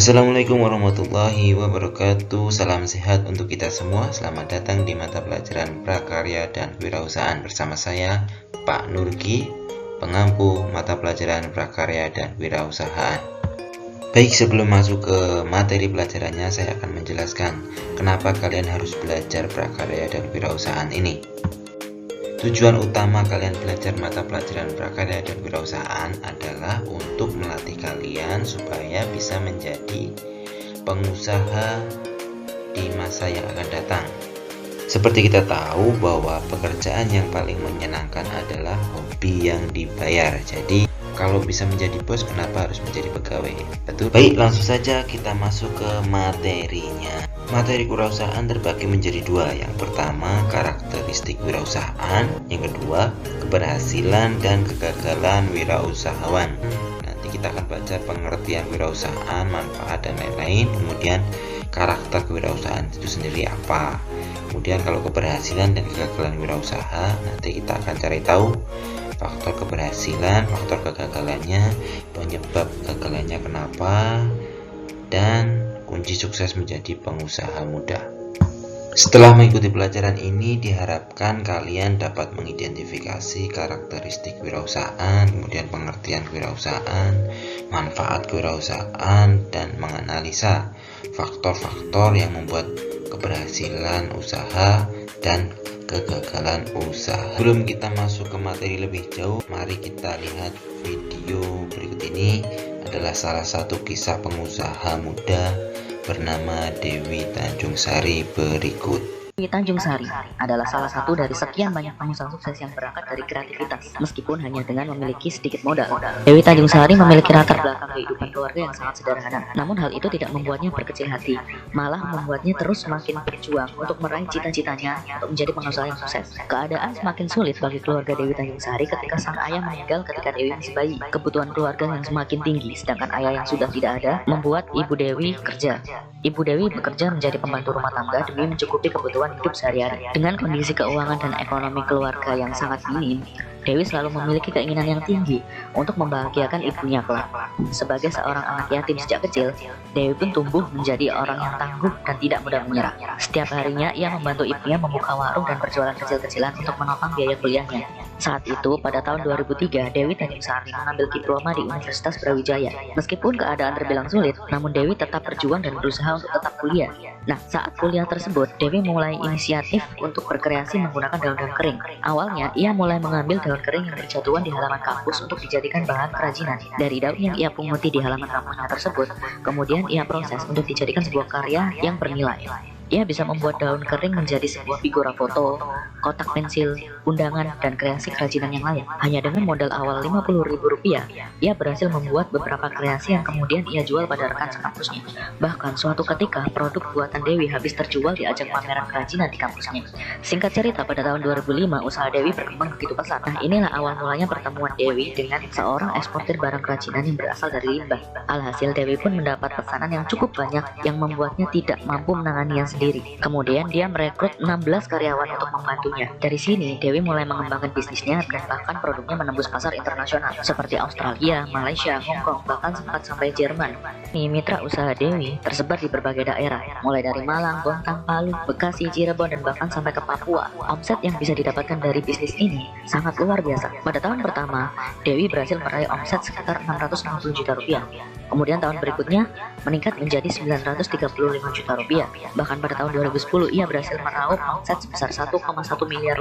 Assalamualaikum warahmatullahi wabarakatuh. Salam sehat untuk kita semua. Selamat datang di mata pelajaran Prakarya dan Wirausahaan bersama saya, Pak Nurki, pengampu mata pelajaran Prakarya dan Wirausahaan. Baik, sebelum masuk ke materi pelajarannya, saya akan menjelaskan kenapa kalian harus belajar Prakarya dan Wirausahaan ini. Tujuan utama kalian belajar mata pelajaran Prakarya dan Wirausahaan adalah untuk melatih kalian supaya bisa menjadi pengusaha di masa yang akan datang. Seperti kita tahu bahwa pekerjaan yang paling menyenangkan adalah hobi yang dibayar. Jadi kalau bisa menjadi bos, kenapa harus menjadi pegawai? Betul. Baik, langsung saja kita masuk ke materinya. Materi kewirausahaan terbagi menjadi dua. Yang pertama, karakteristik wirausahaan. Yang kedua, keberhasilan dan kegagalan wirausahawan. Nanti kita akan baca pengertian wirausahaan, manfaat, dan lain-lain. Kemudian karakter kewirausahaan itu sendiri apa. Kemudian kalau keberhasilan dan kegagalan wirausaha, nanti kita akan cari tahu faktor keberhasilan, faktor kegagalannya, penyebab kegagalannya kenapa, dan kunci sukses menjadi pengusaha muda. Setelah mengikuti pelajaran ini, diharapkan kalian dapat mengidentifikasi karakteristik kewirausahaan, kemudian pengertian kewirausahaan, manfaat kewirausahaan, dan menganalisa faktor-faktor yang membuat keberhasilan usaha dan kegagalan usaha. Sebelum kita masuk ke materi lebih jauh, mari kita lihat video berikut ini. Adalah salah satu kisah pengusaha muda bernama Dewi Tanjungsari berikut. Dewi Tanjungsari adalah salah satu dari sekian banyak pengusaha sukses yang berangkat dari kreativitas, meskipun hanya dengan memiliki sedikit modal. Dewi Tanjungsari memiliki latar belakang kehidupan keluarga yang sangat sederhana, namun hal itu tidak membuatnya berkecil hati, malah membuatnya terus semakin berjuang untuk meraih cita-citanya untuk menjadi pengusaha yang sukses. Keadaan semakin sulit bagi keluarga Dewi Tanjungsari ketika sang ayah meninggal ketika Dewi masih bayi. Kebutuhan keluarga yang semakin tinggi, sedangkan ayah yang sudah tidak ada, membuat Ibu Dewi kerja. Ibu Dewi bekerja menjadi pembantu rumah tangga demi mencukupi kebutuhan hidup sehari-hari. Dengan kondisi keuangan dan ekonomi keluarga yang sangat minim, Dewi selalu memiliki keinginan yang tinggi untuk membahagiakan ibunya kelak. Sebagai seorang anak yatim sejak kecil, Dewi pun tumbuh menjadi orang yang tangguh dan tidak mudah menyerah. Setiap harinya ia membantu ibunya membuka warung dan berjualan kecil-kecilan untuk menopang biaya kuliahnya. Saat itu, pada tahun 2003, Dewi Tanjungsari mengambil diploma di Universitas Brawijaya. Meskipun keadaan terbilang sulit, namun Dewi tetap berjuang dan berusaha untuk tetap kuliah. Nah, saat kuliah tersebut, Dewi mulai inisiatif untuk berkreasi menggunakan daun-daun kering. Awalnya, ia mulai mengambil daun kering yang berjatuhan di halaman kampus untuk dijadikan bahan kerajinan. Dari daun yang ia punguti di halaman kampusnya tersebut, kemudian ia proses untuk dijadikan sebuah karya yang bernilai. Ia bisa membuat daun kering menjadi sebuah figura foto, kotak pensil, undangan, dan kreasi kerajinan yang lain. Hanya dengan modal awal Rp50.000, ia berhasil membuat beberapa kreasi yang kemudian ia jual pada rekan sekampusnya. Bahkan suatu ketika, produk buatan Dewi habis terjual di ajang pameran kerajinan di kampusnya. Singkat cerita, pada tahun 2005, usaha Dewi berkembang begitu pesat. Nah, inilah awal mulanya pertemuan Dewi dengan seorang eksportir barang kerajinan yang berasal dari limbah. Alhasil, Dewi pun mendapat pesanan yang cukup banyak yang membuatnya tidak mampu menanganinya sendiri. Kemudian dia merekrut 16 karyawan untuk membantunya. Dari sini, Dewi mulai mengembangkan bisnisnya dan bahkan produknya menembus pasar internasional seperti Australia, Malaysia, Hong Kong, bahkan sempat sampai Jerman. Mitra usaha Dewi tersebar di berbagai daerah, mulai dari Malang, Bontang, Palu, Bekasi, Cirebon, dan bahkan sampai ke Papua. Omset yang bisa didapatkan dari bisnis ini sangat luar biasa. Pada tahun pertama, Dewi berhasil meraih omset sekitar Rp650 juta. Kemudian tahun berikutnya meningkat menjadi Rp935 juta. Bahkan pada tahun 2010 ia berhasil meraup omset sebesar Rp1,1 miliar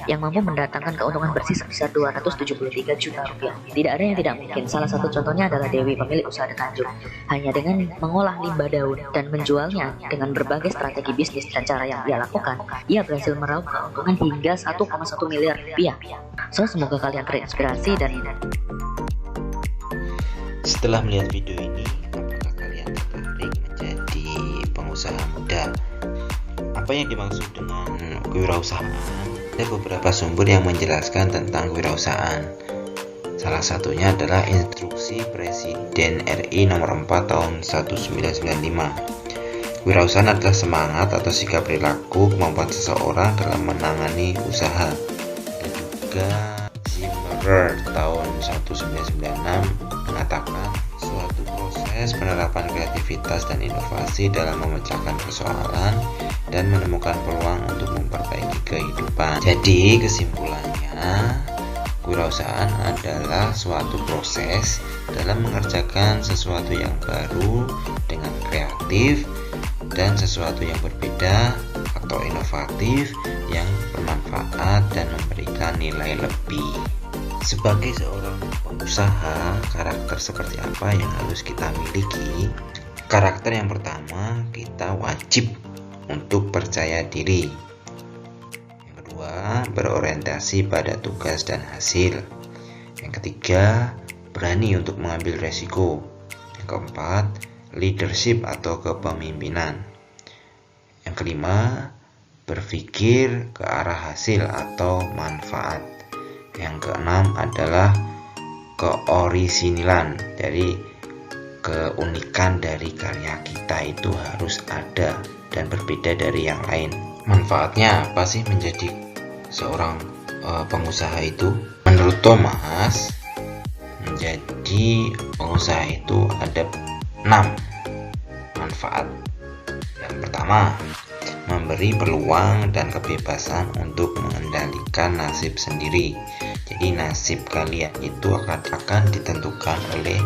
yang mampu mendatangkan keuntungan bersih sebesar Rp273 juta. Tidak ada yang tidak mungkin. Salah satu contohnya adalah Dewi, pemilik usaha di Tanjung. Hanya dengan mengolah limbah daun dan menjualnya dengan berbagai strategi bisnis dan cara yang ia lakukan, ia berhasil meraup keuntungan hingga Rp1,1 miliar. So, semoga kalian terinspirasi dan setelah melihat video ini, apakah kalian tertarik menjadi pengusaha muda? Apa yang dimaksud dengan kewirausahaan? Ada beberapa sumber yang menjelaskan tentang kewirausahaan. Salah satunya adalah Instruksi Presiden RI nomor 4 tahun 1995. Kewirausahaan adalah semangat atau sikap perilaku kemampuan seseorang dalam menangani usaha. Dan juga Zimmerer tahun 1996 mengatakan suatu proses proses penerapan kreativitas dan inovasi dalam memecahkan persoalan dan menemukan peluang untuk memperbaiki kehidupan. Jadi kesimpulannya, kewirausahaan adalah suatu proses dalam mengerjakan sesuatu yang baru dengan kreatif dan sesuatu yang berbeda atau inovatif yang bermanfaat dan memberikan nilai lebih. Sebagai seorang pengusaha, karakter seperti apa yang harus kita miliki? Karakter yang pertama, kita wajib untuk percaya diri. Yang kedua, berorientasi pada tugas dan hasil. Yang ketiga, berani untuk mengambil resiko. Yang keempat, leadership atau kepemimpinan. Yang kelima, berpikir ke arah hasil atau manfaat. Yang keenam adalah keorisinilan, dari keunikan dari karya kita itu harus ada dan berbeda dari yang lain. Manfaatnya apa sih menjadi seorang pengusaha itu? Menurut Thomas, menjadi pengusaha itu ada 6 manfaat. Yang pertama, memberi peluang dan kebebasan untuk mengendalikan nasib sendiri. Jadi nasib kalian itu akan ditentukan oleh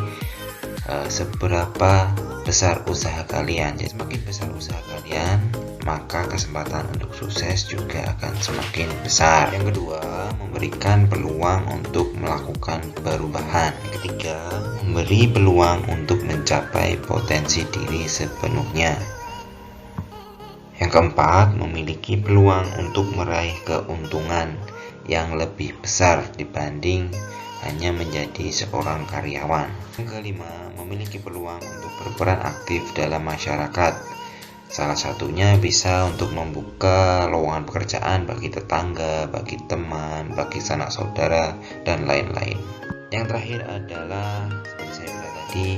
seberapa besar usaha kalian. Jadi semakin besar usaha kalian, maka kesempatan untuk sukses juga akan semakin besar. Yang kedua, memberikan peluang untuk melakukan perubahan. Yang ketiga, memberi peluang untuk mencapai potensi diri sepenuhnya. Yang keempat, memiliki peluang untuk meraih keuntungan yang lebih besar dibanding hanya menjadi seorang karyawan. Yang kelima, memiliki peluang untuk berperan aktif dalam masyarakat. Salah satunya bisa untuk membuka lowongan pekerjaan bagi tetangga, bagi teman, bagi sanak saudara, dan lain-lain. Yang terakhir adalah, seperti saya bilang tadi,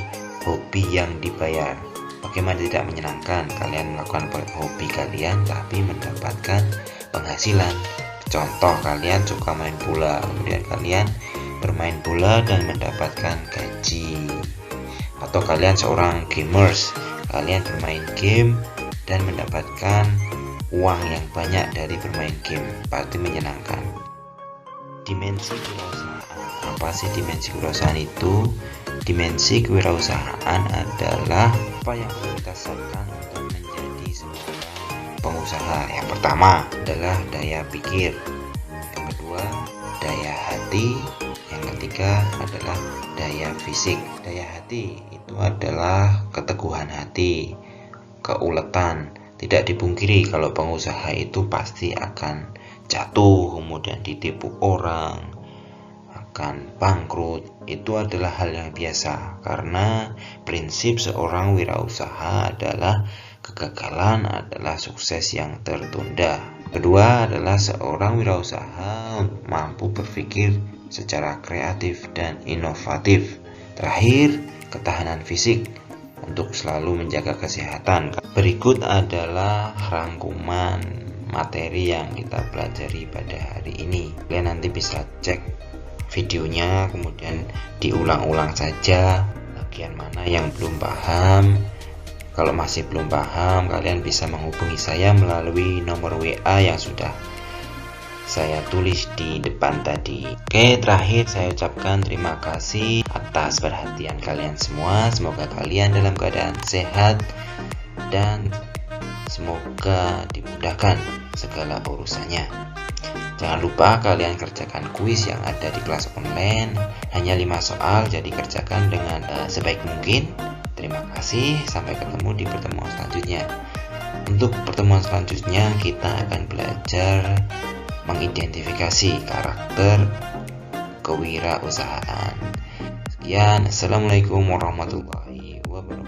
hobi yang dibayar. Bagaimana tidak menyenangkan kalian melakukan hobi kalian tapi mendapatkan penghasilan. Contoh, kalian suka main bola, kemudian kalian bermain bola dan mendapatkan gaji. Atau kalian seorang gamers, kalian bermain game dan mendapatkan uang yang banyak dari bermain game, pasti menyenangkan. Dimensi kewirausahaan. Apa sih dimensi kewirausahaan itu? Dimensi kewirausahaan adalah apa yang perlu kita siapkan untuk menjadi seorang pengusaha. Yang pertama adalah daya pikir, yang kedua daya hati, yang ketiga adalah daya fisik. Daya hati itu adalah keteguhan hati, keuletan. Tidak dipungkiri kalau pengusaha itu pasti akan jatuh, kemudian ditipu orang, akan bangkrut. Itu adalah hal yang biasa, karena prinsip seorang wirausaha adalah kegagalan adalah sukses yang tertunda. Kedua adalah seorang wirausaha mampu berpikir secara kreatif dan inovatif. Terakhir, ketahanan fisik untuk selalu menjaga kesehatan. Berikut adalah rangkuman materi yang kita pelajari pada hari ini. Kalian nanti bisa cek videonya, kemudian diulang-ulang saja bagian mana yang belum paham. Kalau masih belum paham, kalian bisa menghubungi saya melalui nomor WA yang sudah saya tulis di depan tadi. Oke, terakhir saya ucapkan terima kasih atas perhatian kalian semua. Semoga kalian dalam keadaan sehat dan semoga dimudahkan segala urusannya. Jangan lupa kalian kerjakan kuis yang ada di kelas online. Hanya 5 soal, jadi kerjakan dengan sebaik mungkin. Terima kasih, sampai ketemu di pertemuan selanjutnya. Untuk pertemuan selanjutnya kita akan belajar mengidentifikasi karakter kewirausahaan. Sekian, assalamualaikum warahmatullahi wabarakatuh.